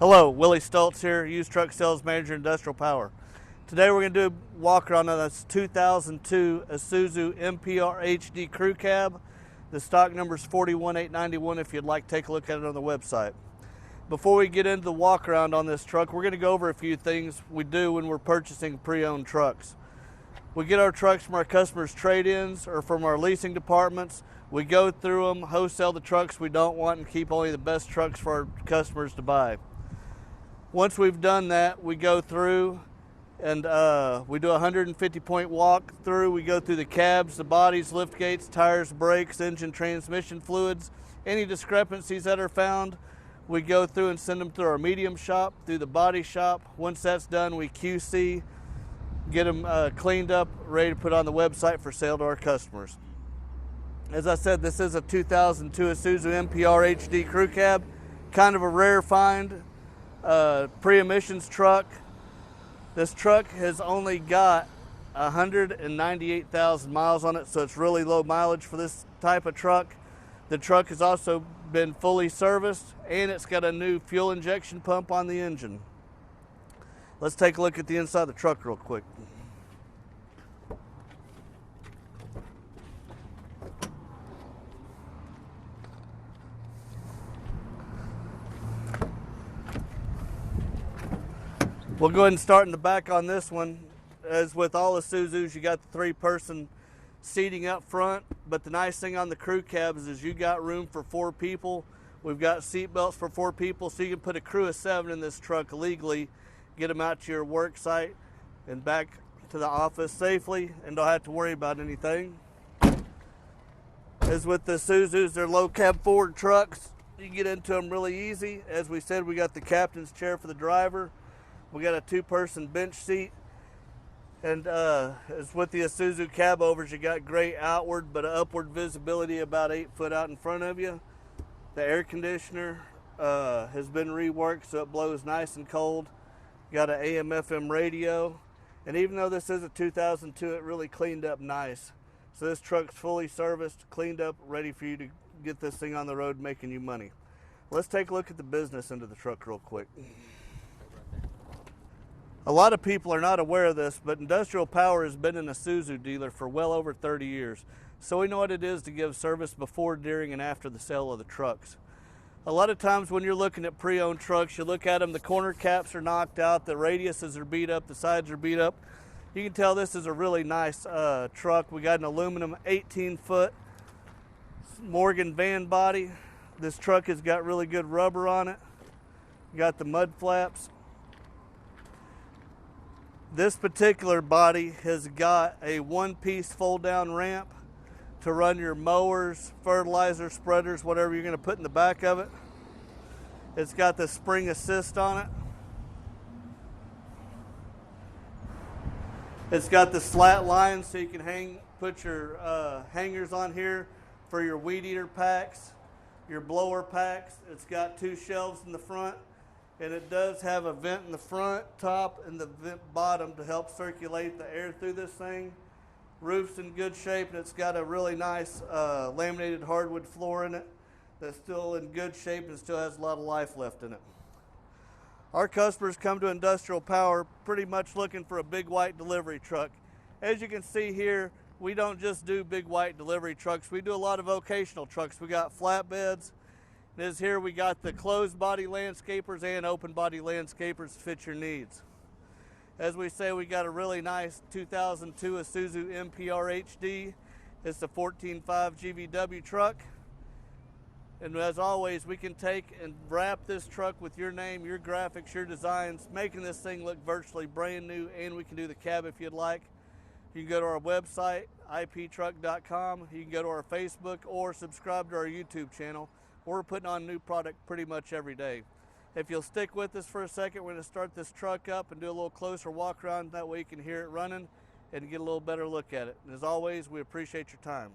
Hello, Willie Stoltz here, used truck sales manager, Industrial Power. Today we're going to do a walk around on this 2002 Isuzu NPR HD Crew Cab. The stock number is 41891 if you'd like to take a look at it on the website. Before we get into the walk around on this truck, we're going to go over a few things we do when we're purchasing pre-owned trucks. We get our trucks from our customers' trade-ins or from our leasing departments. We go through them, wholesale the trucks we don't want, and keep only the best trucks for our customers to buy. Once we've done that, we go through and we do a 150-point walk through. We go through the cabs, the bodies, lift gates, tires, brakes, engine, transmission fluids. Any discrepancies that are found, we go through and send them through our medium shop, through the body shop. Once that's done, we QC, get them cleaned up, ready to put on the website for sale to our customers. As I said, this is a 2002 Isuzu NPR HD Crew Cab, kind of a rare find. Pre-emissions truck. This truck has only got 198,000 miles on it, so it's really low mileage for this type of truck. The truck has also been fully serviced, and it's got a new fuel injection pump on the engine. Let's take a look at the inside of the truck real quick. We'll go ahead and start in the back on this one. As with all Isuzus, you got the 3-person seating up front, but the nice thing on the crew cabs is you got room for 4 people. We've got seat belts for 4 people, so you can put a crew of 7 in this truck legally, get them out to your work site and back to the office safely, and don't have to worry about anything. As with the Isuzus, they're low cab forward trucks. You can get into them really easy. As we said, we got the captain's chair for the driver. We got a 2-person bench seat, and as with the Isuzu cab overs, you got great outward but upward visibility about 8 foot out in front of you. The air conditioner has been reworked so it blows nice and cold. Got an AM/FM radio, and even though this is a 2002, it really cleaned up nice. So this truck's fully serviced, cleaned up, ready for you to get this thing on the road making you money. Let's take a look at the business end of the truck real quick. A lot of people are not aware of this, but Industrial Power has been an Isuzu dealer for well over 30 years. So we know what it is to give service before, during, and after the sale of the trucks. A lot of times when you're looking at pre-owned trucks, you look at them, the corner caps are knocked out, the radiuses are beat up, the sides are beat up. You can tell this is a really nice truck. We got an aluminum 18-foot Morgan van body. This truck has got really good rubber on it. You got the mud flaps. This particular body has got a 1-piece fold-down ramp to run your mowers, fertilizer, spreaders, whatever you're going to put in the back of it. It's got the spring assist on it. It's got the slat lines so you can put your hangers on here for your weed eater packs, your blower packs. It's got 2 shelves in the front. And it does have a vent in the front, top, and the vent bottom to help circulate the air through this thing. Roof's in good shape, and it's got a really nice laminated hardwood floor in it that's still in good shape and still has a lot of life left in it. Our customers come to Industrial Power pretty much looking for a big white delivery truck. As you can see here, we don't just do big white delivery trucks. We do a lot of vocational trucks. We got flatbeds. This here we got the closed body landscapers and open body landscapers to fit your needs. As we say, we got a really nice 2002 Isuzu NPR HD. It's the 14.5 GVW truck. And as always, we can take and wrap this truck with your name, your graphics, your designs, making this thing look virtually brand new, and we can do the cab if you'd like. You can go to our website, iptruck.com. You can go to our Facebook or subscribe to our YouTube channel. We're putting on new product pretty much every day. If you'll stick with us for a second, we're going to start this truck up and do a little closer walk around. That way you can hear it running and get a little better look at it. And as always, we appreciate your time.